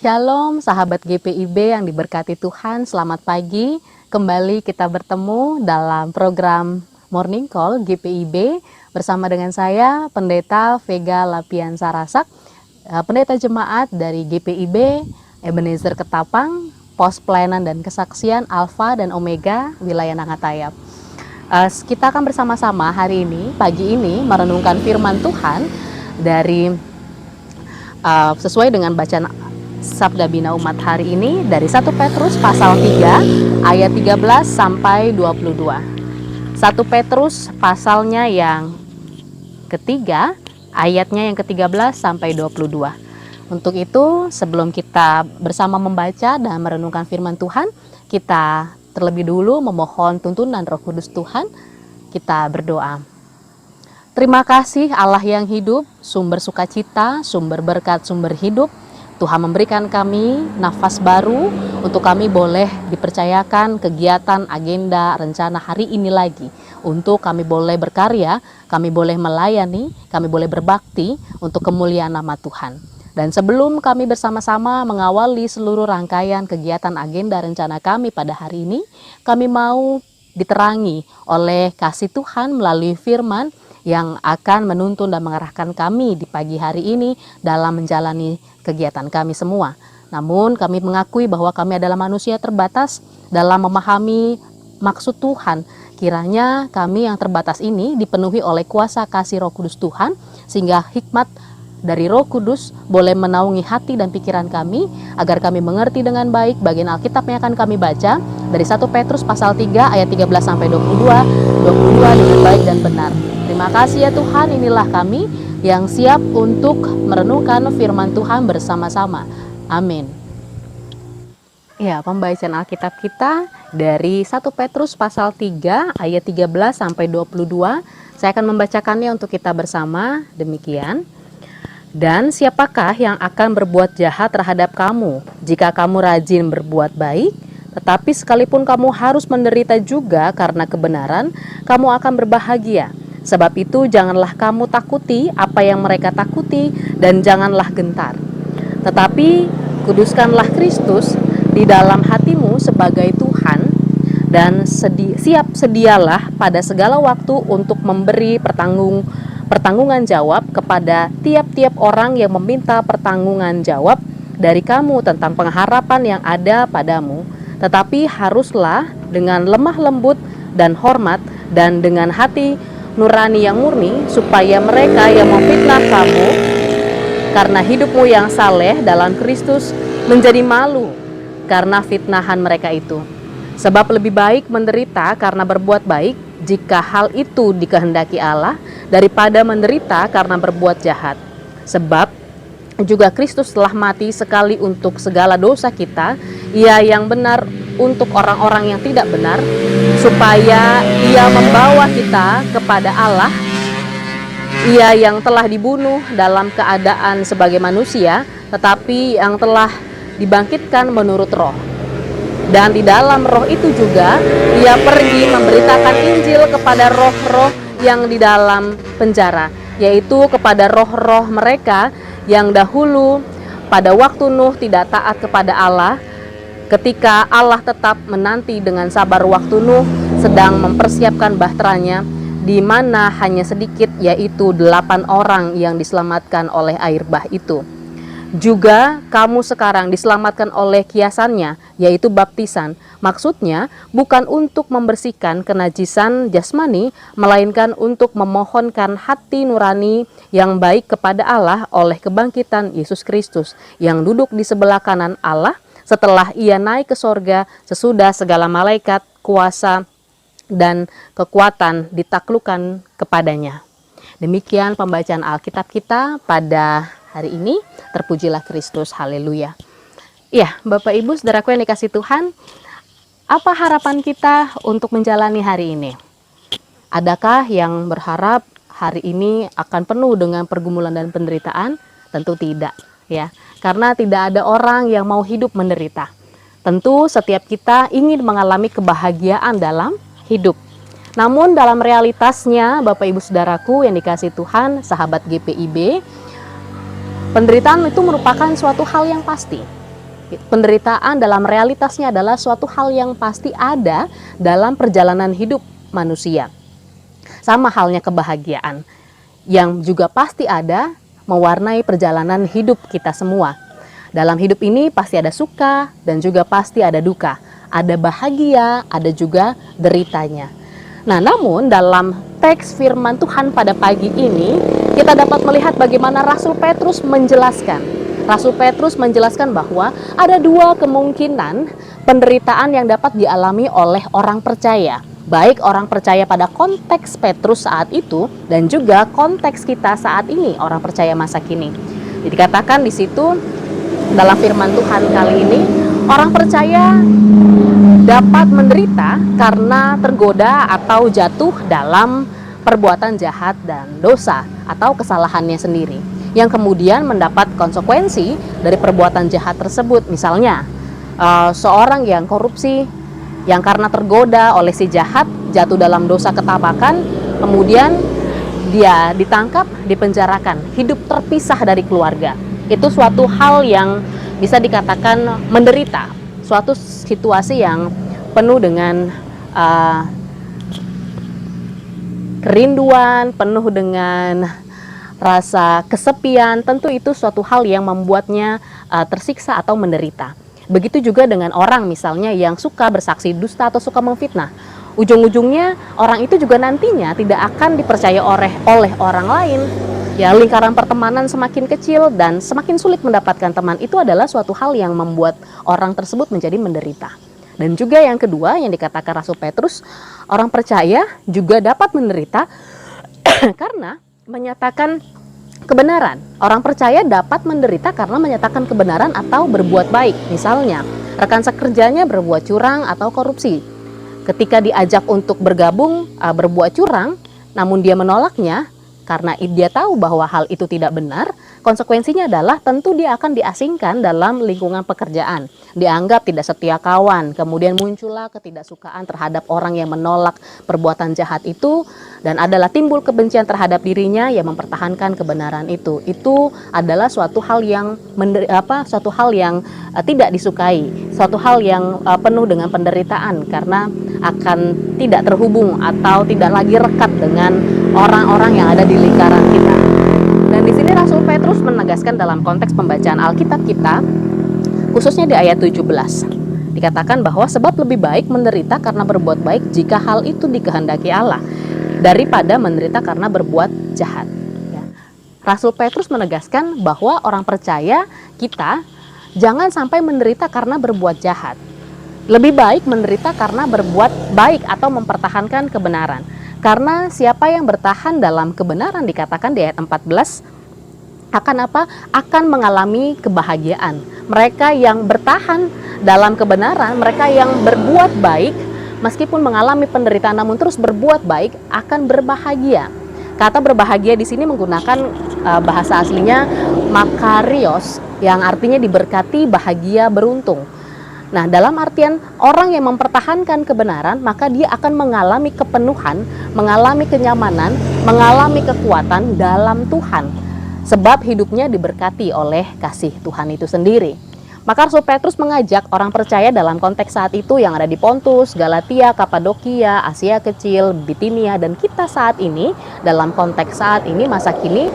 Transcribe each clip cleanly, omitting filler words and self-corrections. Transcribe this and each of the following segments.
Shalom sahabat GPIB yang diberkati Tuhan, selamat pagi. Kembali kita bertemu dalam program Morning Call GPIB bersama dengan saya Pendeta Vega Lapian Sarasak, Pendeta Jemaat dari GPIB Ebenezer Ketapang, Pos Pelayanan dan Kesaksian Alfa dan Omega Wilayah Nangatayap. Kita akan bersama-sama hari ini, pagi ini merenungkan firman Tuhan dari sesuai dengan bacaan Sabda Bina Umat hari ini dari 1 Petrus pasal 3 ayat 13 sampai 22. 1 Petrus pasalnya yang ketiga, ayatnya yang ke-13 sampai 22. Untuk itu, sebelum kita bersama membaca dan merenungkan firman Tuhan, kita terlebih dulu memohon tuntunan Roh Kudus Tuhan. Kita berdoa. Terima kasih Allah yang hidup, sumber sukacita, sumber berkat, sumber hidup. Tuhan memberikan kami nafas baru untuk kami boleh dipercayakan kegiatan, agenda, rencana hari ini lagi. Untuk kami boleh berkarya, kami boleh melayani, kami boleh berbakti untuk kemuliaan nama Tuhan. Dan sebelum kami bersama-sama mengawali seluruh rangkaian kegiatan, agenda, rencana kami pada hari ini, kami mau diterangi oleh kasih Tuhan melalui firman yang akan menuntun dan mengarahkan kami di pagi hari ini dalam menjalani kegiatan kami semua. Namun kami mengakui bahwa kami adalah manusia terbatas dalam memahami maksud Tuhan. Kiranya kami yang terbatas ini dipenuhi oleh kuasa kasih Roh Kudus Tuhan, sehingga hikmat dari Roh Kudus boleh menaungi hati dan pikiran kami, agar kami mengerti dengan baik bagian Alkitab yang akan kami baca dari 1 Petrus pasal 3 ayat 13 sampai 22 dengan baik dan benar. Terima kasih ya Tuhan, inilah kami yang siap untuk merenungkan firman Tuhan bersama-sama. Amin. Ya, pembacaan Alkitab kita dari 1 Petrus pasal 3 ayat 13 sampai 22. Saya akan membacakannya untuk kita bersama. Demikian. Dan siapakah yang akan berbuat jahat terhadap kamu jika kamu rajin berbuat baik? Tetapi sekalipun kamu harus menderita juga karena kebenaran, kamu akan berbahagia. Sebab itu janganlah kamu takuti apa yang mereka takuti, dan janganlah gentar. Tetapi kuduskanlah Kristus di dalam hatimu sebagai Tuhan, dan sedialah pada segala waktu untuk memberi pertanggungan jawab kepada tiap-tiap orang yang meminta pertanggungan jawab dari kamu tentang pengharapan yang ada padamu. Tetapi haruslah dengan lemah lembut dan hormat, dan dengan hati nurani yang murni, supaya mereka yang memfitnah kamu karena hidupmu yang saleh dalam Kristus menjadi malu karena fitnahan mereka itu. Sebab lebih baik menderita karena berbuat baik, jika hal itu dikehendaki Allah, daripada menderita karena berbuat jahat. Sebab juga Kristus telah mati sekali untuk segala dosa kita, Ia yang benar untuk orang-orang yang tidak benar, supaya Ia membawa kita kepada Allah. Ia yang telah dibunuh dalam keadaan sebagai manusia, tetapi yang telah dibangkitkan menurut roh. Dan di dalam roh itu juga Ia pergi memberitakan Injil kepada roh-roh yang di dalam penjara, yaitu kepada roh-roh mereka yang dahulu pada waktu Nuh tidak taat kepada Allah, ketika Allah tetap menanti dengan sabar waktu Nuh sedang mempersiapkan bahteranya, di mana hanya sedikit, yaitu 8 orang yang diselamatkan oleh air bah itu. Juga kamu sekarang diselamatkan oleh kiasannya, yaitu baptisan. Maksudnya bukan untuk membersihkan kenajisan jasmani, melainkan untuk memohonkan hati nurani yang baik kepada Allah oleh kebangkitan Yesus Kristus, yang duduk di sebelah kanan Allah setelah Ia naik ke sorga, sesudah segala malaikat, kuasa, dan kekuatan ditaklukkan kepadanya. Demikian pembacaan Alkitab kita pada hari ini. Terpujilah Kristus, haleluya. Ya, Bapak Ibu saudaraku yang dikasih Tuhan, apa harapan kita untuk menjalani hari ini? Adakah yang berharap hari ini akan penuh dengan pergumulan dan penderitaan? Tentu tidak, ya. Karena tidak ada orang yang mau hidup menderita. Tentu setiap kita ingin mengalami kebahagiaan dalam hidup. Namun dalam realitasnya, Bapak Ibu saudaraku yang dikasih Tuhan, sahabat GPIB, penderitaan itu merupakan suatu hal yang pasti. Penderitaan dalam realitasnya adalah suatu hal yang pasti ada dalam perjalanan hidup manusia. Sama halnya kebahagiaan yang juga pasti ada mewarnai perjalanan hidup kita semua. Dalam hidup ini pasti ada suka dan juga pasti ada duka. Ada bahagia, ada juga deritanya. Nah, namun dalam teks firman Tuhan pada pagi ini, kita dapat melihat bagaimana Rasul Petrus menjelaskan. Rasul Petrus menjelaskan bahwa ada dua kemungkinan penderitaan yang dapat dialami oleh orang percaya. Baik orang percaya pada konteks Petrus saat itu dan juga konteks kita saat ini, orang percaya masa kini. Jadi dikatakan di situ dalam firman Tuhan kali ini, orang percaya dapat menderita karena tergoda atau jatuh dalam perbuatan jahat dan dosa atau kesalahannya sendiri, yang kemudian mendapat konsekuensi dari perbuatan jahat tersebut. Misalnya seorang yang korupsi, yang karena tergoda oleh si jahat jatuh dalam dosa ketabakan, kemudian dia ditangkap, dipenjarakan, hidup terpisah dari keluarga. Itu suatu hal yang bisa dikatakan menderita, suatu situasi yang penuh dengan kerinduan, penuh dengan rasa kesepian. Tentu itu suatu hal yang membuatnya tersiksa atau menderita. Begitu juga dengan orang misalnya yang suka bersaksi dusta atau suka memfitnah. Ujung-ujungnya orang itu juga nantinya tidak akan dipercaya oleh orang lain. Ya, lingkaran pertemanan semakin kecil dan semakin sulit mendapatkan teman. Itu adalah suatu hal yang membuat orang tersebut menjadi menderita. Dan juga yang kedua yang dikatakan Rasul Petrus, orang percaya juga dapat menderita karena menyatakan kebenaran. Orang percaya dapat menderita karena menyatakan kebenaran atau berbuat baik. Misalnya, rekan sekerjanya berbuat curang atau korupsi. Ketika diajak untuk bergabung berbuat curang, namun dia menolaknya karena dia tahu bahwa hal itu tidak benar, konsekuensinya adalah tentu dia akan diasingkan dalam lingkungan pekerjaan. Dianggap tidak setia kawan, kemudian muncullah ketidaksukaan terhadap orang yang menolak perbuatan jahat itu, dan adalah timbul kebencian terhadap dirinya yang mempertahankan kebenaran itu. Itu adalah suatu hal yang tidak disukai, suatu hal yang penuh dengan penderitaan karena akan tidak terhubung atau tidak lagi rekat dengan orang-orang yang ada di lingkaran kita. Dan di sini Rasul Petrus menegaskan dalam konteks pembacaan Alkitab kita, khususnya di ayat 17. Dikatakan bahwa sebab lebih baik menderita karena berbuat baik jika hal itu dikehendaki Allah, daripada menderita karena berbuat jahat. Ya. Rasul Petrus menegaskan bahwa orang percaya kita jangan sampai menderita karena berbuat jahat. Lebih baik menderita karena berbuat baik atau mempertahankan kebenaran. Karena siapa yang bertahan dalam kebenaran, dikatakan di ayat 14, akan apa? Akan mengalami kebahagiaan. Mereka yang bertahan dalam kebenaran, mereka yang berbuat baik, meskipun mengalami penderitaan namun terus berbuat baik, akan berbahagia. Kata berbahagia di sini menggunakan bahasa aslinya makarios, yang artinya diberkati, bahagia, beruntung. Nah, dalam artian orang yang mempertahankan kebenaran, maka dia akan mengalami kepenuhan, mengalami kenyamanan, mengalami kekuatan dalam Tuhan. Sebab hidupnya diberkati oleh kasih Tuhan itu sendiri. Maka Rasul Petrus mengajak orang percaya dalam konteks saat itu yang ada di Pontus, Galatia, Kapadokia, Asia Kecil, Bitinia, dan kita saat ini, dalam konteks saat ini, masa kini,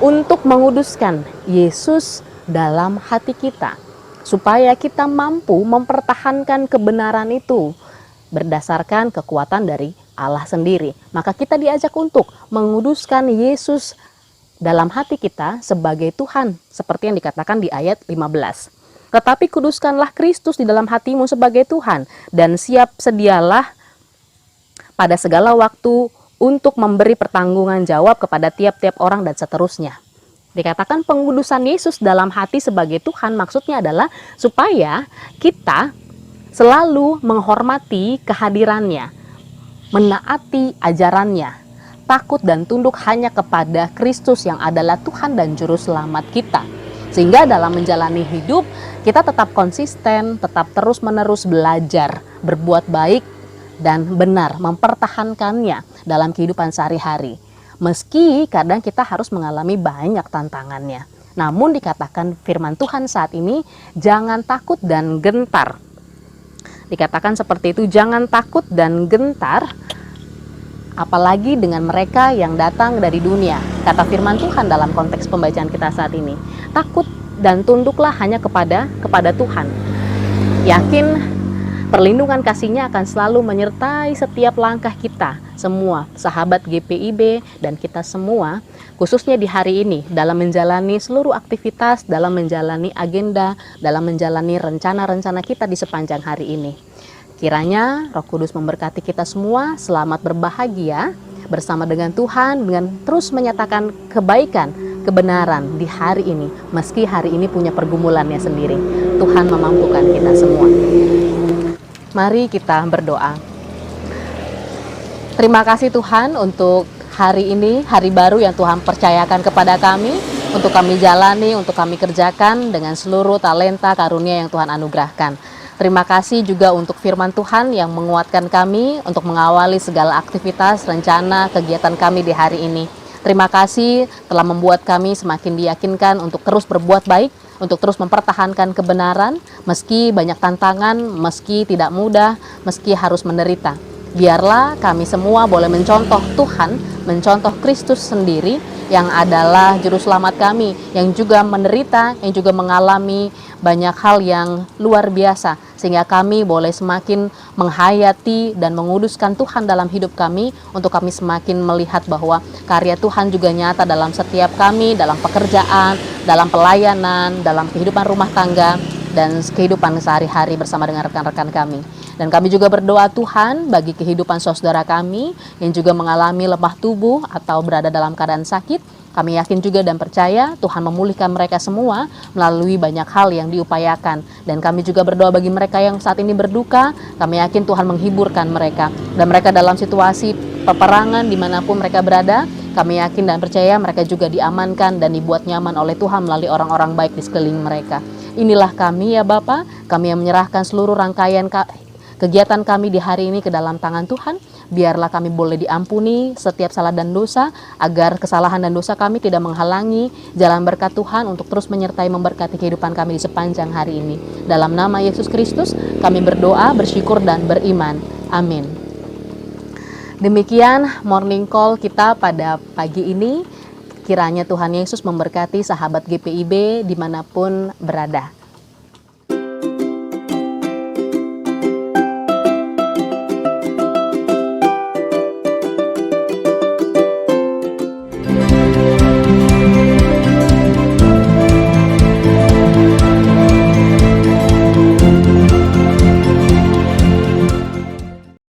untuk menguduskan Yesus dalam hati kita. Supaya kita mampu mempertahankan kebenaran itu berdasarkan kekuatan dari Allah sendiri. Maka kita diajak untuk menguduskan Yesus dalam hati kita sebagai Tuhan, seperti yang dikatakan di ayat 15. Tetapi kuduskanlah Kristus di dalam hatimu sebagai Tuhan, dan siap sedialah pada segala waktu untuk memberi pertanggungan jawab kepada tiap-tiap orang dan seterusnya. Dikatakan pengudusan Yesus dalam hati sebagai Tuhan, maksudnya adalah supaya kita selalu menghormati kehadirannya, menaati ajarannya, takut dan tunduk hanya kepada Kristus yang adalah Tuhan dan Juru Selamat kita. Sehingga dalam menjalani hidup, kita tetap konsisten, tetap terus-menerus belajar, berbuat baik dan benar, mempertahankannya dalam kehidupan sehari-hari. Meski kadang kita harus mengalami banyak tantangannya. Namun dikatakan firman Tuhan saat ini, jangan takut dan gentar. Dikatakan seperti itu, jangan takut dan gentar, apalagi dengan mereka yang datang dari dunia. Kata firman Tuhan dalam konteks pembacaan kita saat ini, takut dan tunduklah hanya kepada Tuhan. Yakin perlindungan kasih-Nya akan selalu menyertai setiap langkah kita, semua sahabat GPIB dan kita semua, khususnya di hari ini dalam menjalani seluruh aktivitas, dalam menjalani agenda, dalam menjalani rencana-rencana kita di sepanjang hari ini. Kiranya Roh Kudus memberkati kita semua, selamat berbahagia bersama dengan Tuhan, dengan terus menyatakan kebaikan, kebenaran di hari ini, meski hari ini punya pergumulannya sendiri. Tuhan memampukan kita semua. Mari kita berdoa. Terima kasih Tuhan untuk hari ini, hari baru yang Tuhan percayakan kepada kami, untuk kami jalani, untuk kami kerjakan dengan seluruh talenta karunia yang Tuhan anugerahkan. Terima kasih juga untuk firman Tuhan yang menguatkan kami untuk mengawali segala aktivitas, rencana, kegiatan kami di hari ini. Terima kasih telah membuat kami semakin diyakinkan untuk terus berbuat baik, untuk terus mempertahankan kebenaran, meski banyak tantangan, meski tidak mudah, meski harus menderita. Biarlah kami semua boleh mencontoh Tuhan, mencontoh Kristus sendiri yang adalah juru selamat kami, yang juga menderita, yang juga mengalami banyak hal yang luar biasa, sehingga kami boleh semakin menghayati dan menguduskan Tuhan dalam hidup kami, untuk kami semakin melihat bahwa karya Tuhan juga nyata dalam setiap kami, dalam pekerjaan, dalam pelayanan, dalam kehidupan rumah tangga, dan kehidupan sehari-hari bersama dengan rekan-rekan kami. Dan kami juga berdoa Tuhan bagi kehidupan saudara kami yang juga mengalami lemah tubuh atau berada dalam keadaan sakit. Kami yakin juga dan percaya Tuhan memulihkan mereka semua melalui banyak hal yang diupayakan. Dan kami juga berdoa bagi mereka yang saat ini berduka, kami yakin Tuhan menghiburkan mereka. Dan mereka dalam situasi peperangan dimanapun mereka berada, kami yakin dan percaya mereka juga diamankan dan dibuat nyaman oleh Tuhan melalui orang-orang baik di sekeliling mereka. Inilah kami ya Bapa, kami yang menyerahkan seluruh rangkaian kegiatan kami di hari ini ke dalam tangan Tuhan. Biarlah kami boleh diampuni setiap salah dan dosa, agar kesalahan dan dosa kami tidak menghalangi jalan berkat Tuhan untuk terus menyertai memberkati kehidupan kami di sepanjang hari ini. Dalam nama Yesus Kristus kami berdoa, bersyukur dan beriman. Amin. Demikian morning call kita pada pagi ini. Kiranya Tuhan Yesus memberkati sahabat GPIB dimanapun berada.